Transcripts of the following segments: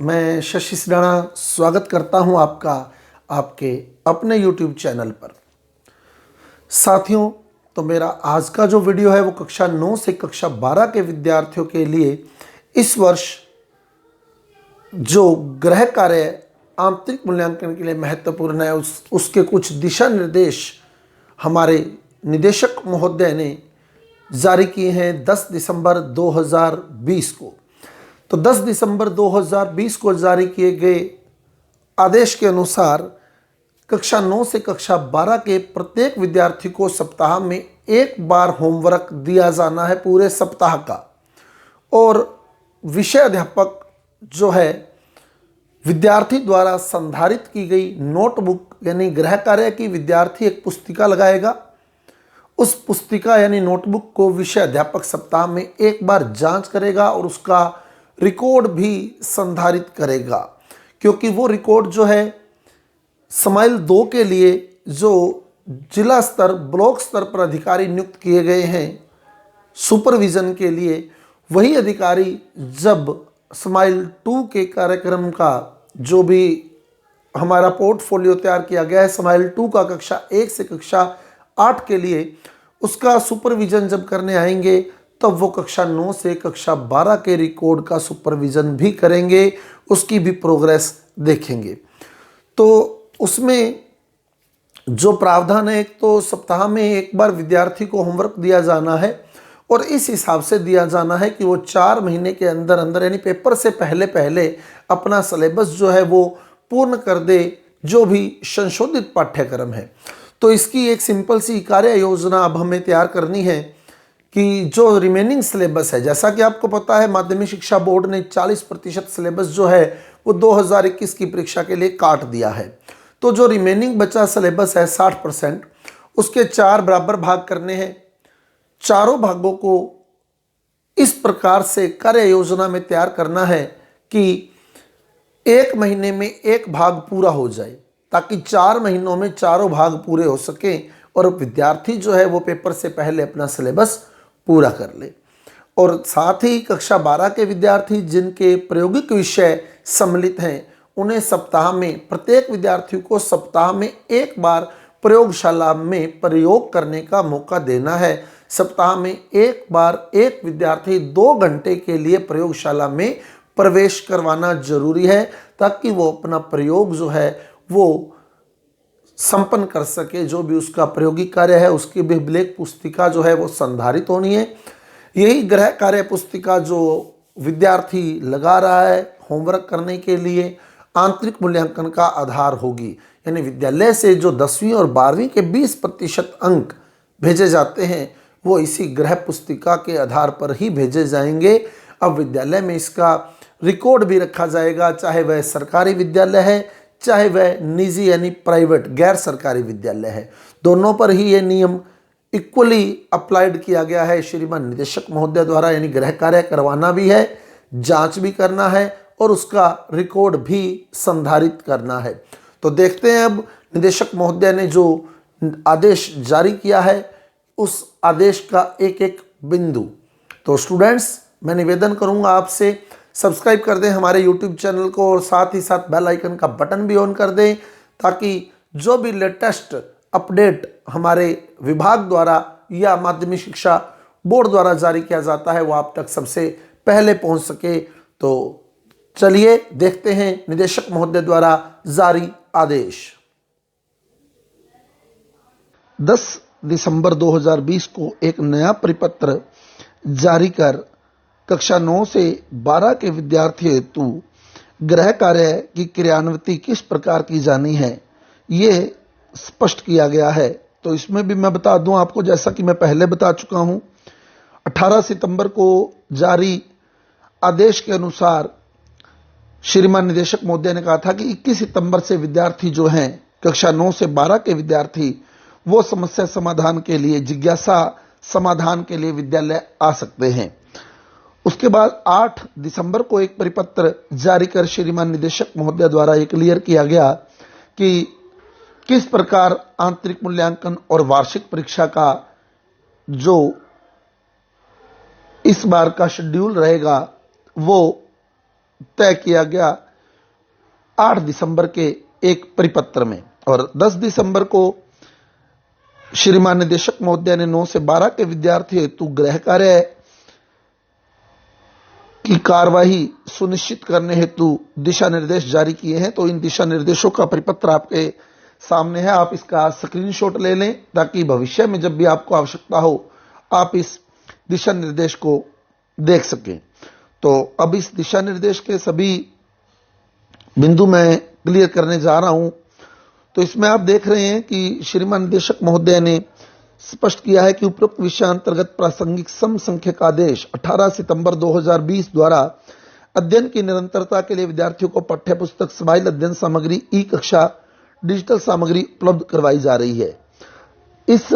मैं शशि सिडाना स्वागत करता हूं आपका आपके अपने YouTube चैनल पर। साथियों, तो मेरा आज का जो वीडियो है वो कक्षा 9 से कक्षा 12 के विद्यार्थियों के लिए इस वर्ष जो गृह कार्य आंतरिक मूल्यांकन के लिए महत्वपूर्ण है उसके कुछ दिशा निर्देश हमारे निदेशक महोदय ने जारी किए हैं 10 दिसंबर 2020 को। तो 10 दिसंबर 2020 को जारी किए गए आदेश के अनुसार कक्षा 9 से कक्षा 12 के प्रत्येक विद्यार्थी को सप्ताह में एक बार होमवर्क दिया जाना है पूरे सप्ताह का। और विषय अध्यापक जो है विद्यार्थी द्वारा संधारित की गई नोटबुक यानी गृह कार्य की विद्यार्थी एक पुस्तिका लगाएगा। उस पुस्तिका यानी नोटबुक को विषय अध्यापक सप्ताह में एक बार जांच करेगा और उसका रिकॉर्ड भी संधारित करेगा, क्योंकि वो रिकॉर्ड जो है स्माइल 2 के लिए जो जिला स्तर ब्लॉक स्तर पर अधिकारी नियुक्त किए गए हैं सुपरविज़न के लिए, वही अधिकारी जब स्माइल 2 के कार्यक्रम का जो भी हमारा पोर्टफोलियो तैयार किया गया है स्माइल 2 का कक्षा 1 से कक्षा 8 के लिए, उसका सुपरविज़न जब करने आएंगे तब वो कक्षा 9 से कक्षा 12 के रिकॉर्ड का सुपरविज़न भी करेंगे, उसकी भी प्रोग्रेस देखेंगे। तो उसमें जो प्रावधान है, एक तो सप्ताह में एक बार विद्यार्थी को होमवर्क दिया जाना है और इस हिसाब से दिया जाना है कि वो 4 महीने के अंदर अंदर यानी पेपर से पहले पहले अपना सिलेबस जो है वो पूर्ण कर दे, जो भी संशोधित पाठ्यक्रम है। तो इसकी एक सिंपल सी कार्य योजना अब हमें तैयार करनी है कि जो रिमेनिंग सिलेबस है, जैसा कि आपको पता है माध्यमिक शिक्षा बोर्ड ने 40% सिलेबस जो है वो 2021 की परीक्षा के लिए काट दिया है। तो जो रिमेनिंग बचा सिलेबस है 60%, उसके 4 बराबर भाग करने हैं। चारों भागों को इस प्रकार से कार्य योजना में तैयार करना है कि 1 महीने में एक भाग पूरा हो जाए, ताकि 4 महीनों में चारों भाग पूरे हो सकें और विद्यार्थी जो है वो पेपर से पहले अपना सिलेबस पूरा कर ले। और साथ ही कक्षा 12 के विद्यार्थी जिनके प्रायोगिक विषय सम्मिलित हैं, उन्हें सप्ताह में प्रत्येक विद्यार्थी को सप्ताह में एक बार प्रयोगशाला में प्रयोग करने का मौका देना है। सप्ताह में एक बार एक विद्यार्थी 2 घंटे के लिए प्रयोगशाला में प्रवेश करवाना जरूरी है, ताकि वो अपना प्रयोग जो है वो संपन्न कर सके। जो भी उसका प्रायोगिक कार्य है उसकी भी ब्लैक पुस्तिका जो है वो संधारित होनी है। यही गृह कार्य पुस्तिका जो विद्यार्थी लगा रहा है होमवर्क करने के लिए आंतरिक मूल्यांकन का आधार होगी। यानी विद्यालय से जो 10वीं और 12वीं के 20% अंक भेजे जाते हैं वो इसी गृह पुस्तिका के आधार पर ही भेजे जाएंगे। अब विद्यालय में इसका रिकॉर्ड भी रखा जाएगा, चाहे वह सरकारी विद्यालय है चाहे वह निजी यानी प्राइवेट गैर सरकारी विद्यालय है, दोनों पर ही ये नियम इक्वली अप्लाइड किया गया है श्रीमान निदेशक महोदय द्वारा। यानी गृह कार्य करवाना भी है, जांच भी करना है और उसका रिकॉर्ड भी संधारित करना है। तो देखते हैं अब निदेशक महोदय ने जो आदेश जारी किया है उस आदेश का एक एक बिंदु। तो स्टूडेंट्स, मैं निवेदन करूंगा आपसे सब्सक्राइब कर दें हमारे YouTube चैनल को और साथ ही साथ बेल आइकन का बटन भी ऑन कर दें, ताकि जो भी लेटेस्ट अपडेट हमारे विभाग द्वारा या माध्यमिक शिक्षा बोर्ड द्वारा जारी किया जाता है वो आप तक सबसे पहले पहुंच सके। तो चलिए देखते हैं निदेशक महोदय द्वारा जारी आदेश। 10 दिसंबर 2020 को एक नया परिपत्र जारी कर कक्षा 9 से 12 के विद्यार्थियों हेतु गृह कार्य की क्रियान्विति किस प्रकार की जानी है ये स्पष्ट किया गया है। तो इसमें भी मैं बता दूं आपको, जैसा कि मैं पहले बता चुका हूं, 18 सितंबर को जारी आदेश के अनुसार श्रीमान निदेशक महोदय ने कहा था कि 21 सितंबर से विद्यार्थी जो हैं कक्षा 9 से 12 के विद्यार्थी वो समस्या समाधान के लिए जिज्ञासा समाधान के लिए विद्यालय आ सकते हैं। उसके बाद 8 दिसंबर को एक परिपत्र जारी कर श्रीमान निदेशक महोदय द्वारा ये क्लियर किया गया कि किस प्रकार आंतरिक मूल्यांकन और वार्षिक परीक्षा का जो इस बार का शेड्यूल रहेगा वो तय किया गया। 8 दिसंबर के एक परिपत्र में, और 10 दिसंबर को श्रीमान निदेशक महोदय ने 9 से 12 के विद्यार्थी हेतु गृह कार्य की कार्यवाही सुनिश्चित करने हेतु दिशा निर्देश जारी किए हैं। तो इन दिशा निर्देशों का परिपत्र आपके सामने है, आप इसका स्क्रीनशॉट ले लें ताकि भविष्य में जब भी आपको आवश्यकता हो आप इस दिशा निर्देश को देख सकें। तो अब इस दिशा निर्देश के सभी बिंदु मैं क्लियर करने जा रहा हूं। तो इसमें आप देख रहे हैं कि श्रीमान निदेशक महोदय ने स्पष्ट किया है कि उपरोक्त विषय अंतर्गत प्रासंगिक समसंख्यक आदेश 18 सितंबर 2020 द्वारा अध्ययन की निरंतरता के लिए विद्यार्थियों को पाठ्य पुस्तक, स्माइल अध्ययन सामग्री, ई कक्षा, डिजिटल सामग्री उपलब्ध करवाई जा रही है। इस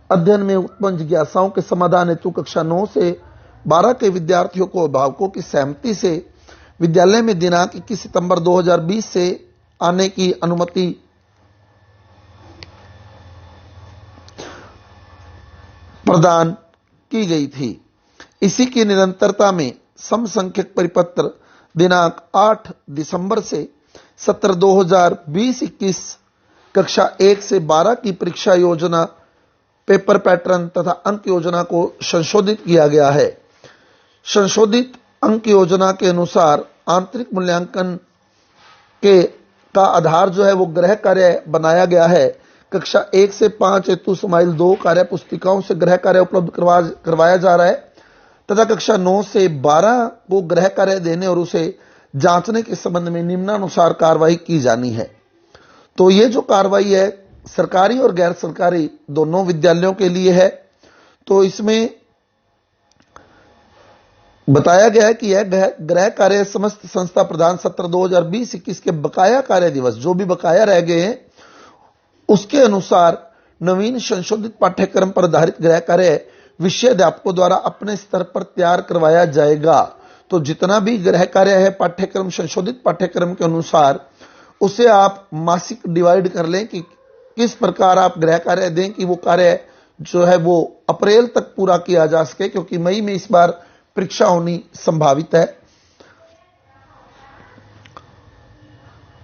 अध्ययन में उत्पन्न जिज्ञासाओं के समाधान हेतु कक्षा 9 से 12 के विद्यार्थियों को अभिभावकों की सहमति से विद्यालय में दिनांक 21 सितंबर 2020 से आने की अनुमति प्रदान की गई थी। इसी की निरंतरता में समसंख्यक परिपत्र दिनांक 8 दिसंबर से सत्र 2020-21 कक्षा 1 से 12 की परीक्षा योजना, पेपर पैटर्न तथा अंक योजना को संशोधित किया गया है। संशोधित अंक योजना के अनुसार आंतरिक मूल्यांकन का आधार जो है वो गृह कार्य बनाया गया है। कक्षा 1 से 5 हेतु स्माइल 2 कार्य पुस्तिकाओं से गृह कार्य उपलब्ध करवाया जा रहा है तथा कक्षा 9 से 12 को गृह कार्य देने और उसे जांचने के संबंध में निम्नानुसार कार्रवाई की जानी है। तो ये जो कार्रवाई है सरकारी और गैर सरकारी दोनों विद्यालयों के लिए है। तो इसमें बताया गया है कि यह गृह कार्य समस्त संस्था प्रदान सत्र 2020-21 के बकाया कार्य दिवस जो भी बकाया रह गए हैं उसके अनुसार नवीन संशोधित पाठ्यक्रम पर आधारित गृह कार्य विषय अध्यापकों द्वारा अपने स्तर पर तैयार करवाया जाएगा। तो जितना भी गृह कार्य है पाठ्यक्रम, संशोधित पाठ्यक्रम के अनुसार उसे आप मासिक डिवाइड कर लें कि किस प्रकार आप गृह कार्य दें कि वो कार्य जो है वो अप्रैल तक पूरा किया जा सके, क्योंकि मई में इस बार परीक्षा होनी संभावित है।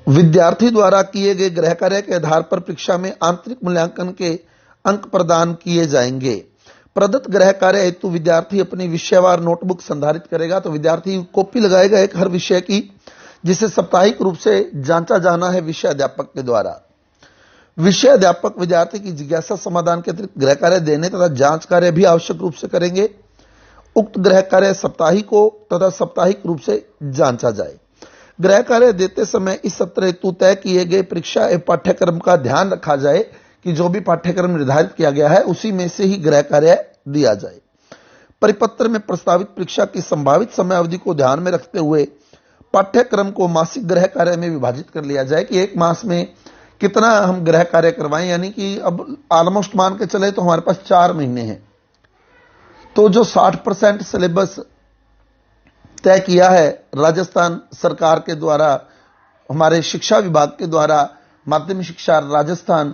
विद्यार्थी द्वारा किए गए गृह कार्य के आधार पर परीक्षा में आंतरिक मूल्यांकन के अंक प्रदान किए जाएंगे। प्रदत्त गृह कार्य हेतु विद्यार्थी अपनी विषयवार नोटबुक संधारित करेगा। तो विद्यार्थी कॉपी लगाएगा एक हर विषय की, जिसे साप्ताहिक रूप से जांचा जाना है विषय अध्यापक के द्वारा। विषय अध्यापक विद्यार्थी की जिज्ञासा समाधान के अतिरिक्त गृह कार्य देने तथा जांच कार्य भी आवश्यक रूप से करेंगे। उक्त गृह कार्य साप्ताहिक हो तथा साप्ताहिक रूप से जांचा जाए। गृह कार्य देते समय इस सत्र हेतु तय किए गए परीक्षा एवं पाठ्यक्रम का ध्यान रखा जाए कि जो भी पाठ्यक्रम निर्धारित किया गया है उसी में से ही गृह कार्य दिया जाए। परिपत्र में प्रस्तावित परीक्षा की संभावित समय अवधि को ध्यान में रखते हुए पाठ्यक्रम को मासिक गृह कार्य में विभाजित कर लिया जाए कि एक मास में कितना हम गृह कार्य करवाएं। यानी कि अब ऑलमोस्ट मान के चले तो हमारे पास 4 महीने हैं, तो जो 60% सिलेबस तय किया है राजस्थान सरकार के द्वारा, हमारे शिक्षा विभाग के द्वारा, माध्यमिक शिक्षा राजस्थान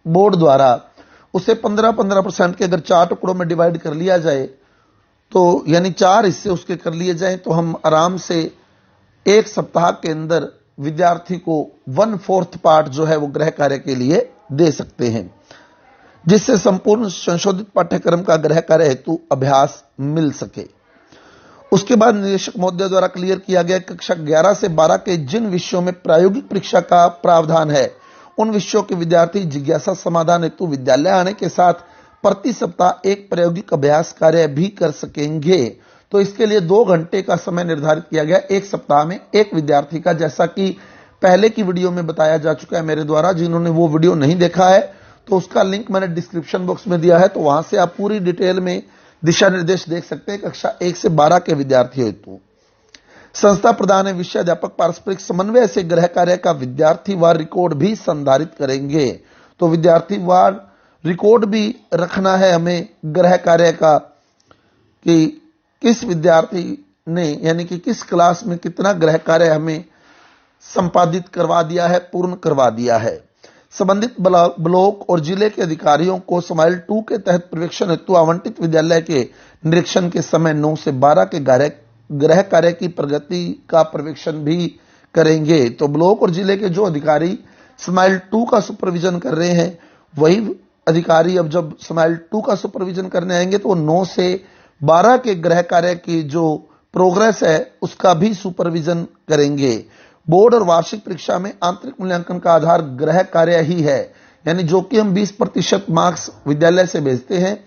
बोर्ड द्वारा, उसे 15% के अगर 4 टुकड़ों में डिवाइड कर लिया जाए तो यानी 4 हिस्से उसके कर लिए जाएं तो हम आराम से एक सप्ताह के अंदर विद्यार्थी को 1/4 पार्ट जो है वो गृह कार्य के लिए दे सकते हैं, जिससे संपूर्ण संशोधित पाठ्यक्रम का गृह कार्य हेतु अभ्यास मिल सके। उसके बाद निदेशक महोदय द्वारा क्लियर किया गया कक्षा 11 से 12 के जिन विषयों में प्रायोगिक परीक्षा का प्रावधान है उन विषयों के विद्यार्थी जिज्ञासा समाधान हेतु विद्यालय आने के साथ प्रति सप्ताह एक प्रायोगिक अभ्यास कार्य भी कर सकेंगे। तो इसके लिए 2 घंटे का समय निर्धारित किया गया एक सप्ताह में एक विद्यार्थी का, जैसा कि पहले की वीडियो में बताया जा चुका है मेरे द्वारा। जिन्होंने वो वीडियो नहीं देखा है तो उसका लिंक मैंने डिस्क्रिप्शन बॉक्स में दिया है, तो वहां से आप पूरी डिटेल में दिशा निर्देश देख सकते हैं। कक्षा 1 से 12 के विद्यार्थियों हेतु संस्था प्रदान है विषय अध्यापक पारस्परिक समन्वय से गृह कार्य का विद्यार्थी वार रिकॉर्ड भी संधारित करेंगे। तो विद्यार्थी वार रिकॉर्ड भी रखना है हमें गृह कार्य का कि किस विद्यार्थी ने यानी कि किस क्लास में कितना गृह कार्य हमें संपादित करवा दिया है, पूर्ण करवा दिया है। संबंधित ब्लॉक और जिले के अधिकारियों को स्माइल 2 के तहत पर्यवेक्षण हेतु आवंटित विद्यालय के निरीक्षण के समय 9 से 12 के गृह कार्य की प्रगति का पर्यवेक्षण भी करेंगे। तो ब्लॉक और जिले के जो अधिकारी स्माइल 2 का सुपरविजन कर रहे हैं, वही अधिकारी अब जब स्माइल 2 का सुपरविजन करने आएंगे तो 9 से 12 के गृह कार्य की जो प्रोग्रेस है उसका भी सुपरविजन करेंगे। बोर्ड और वार्षिक परीक्षा में आंतरिक मूल्यांकन का आधार गृह कार्य ही है, यानी जो कि हम 20% मार्क्स विद्यालय से भेजते हैं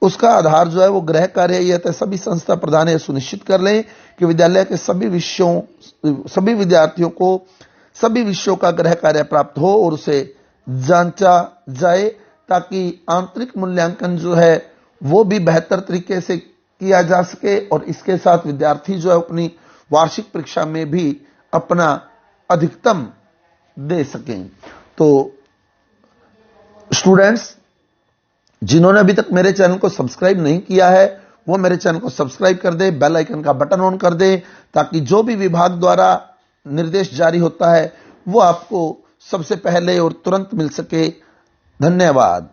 उसका आधार जो है वो गृह कार्य ही है। तो सभी संस्था प्रधान यह सुनिश्चित कर लें कि विद्यालय के सभी विद्यार्थियों को सभी विषयों का गृह कार्य प्राप्त हो और उसे जांचा जाए, ताकि आंतरिक मूल्यांकन जो है वो भी बेहतर तरीके से किया जा सके और इसके साथ विद्यार्थी जो है अपनी वार्षिक परीक्षा में भी अपना अधिकतम दे सकें। तो स्टूडेंट्स, जिन्होंने अभी तक मेरे चैनल को सब्सक्राइब नहीं किया है वो मेरे चैनल को सब्सक्राइब कर दे, बेल आइकन का बटन ऑन कर दे, ताकि जो भी विभाग द्वारा निर्देश जारी होता है वो आपको सबसे पहले और तुरंत मिल सके। धन्यवाद।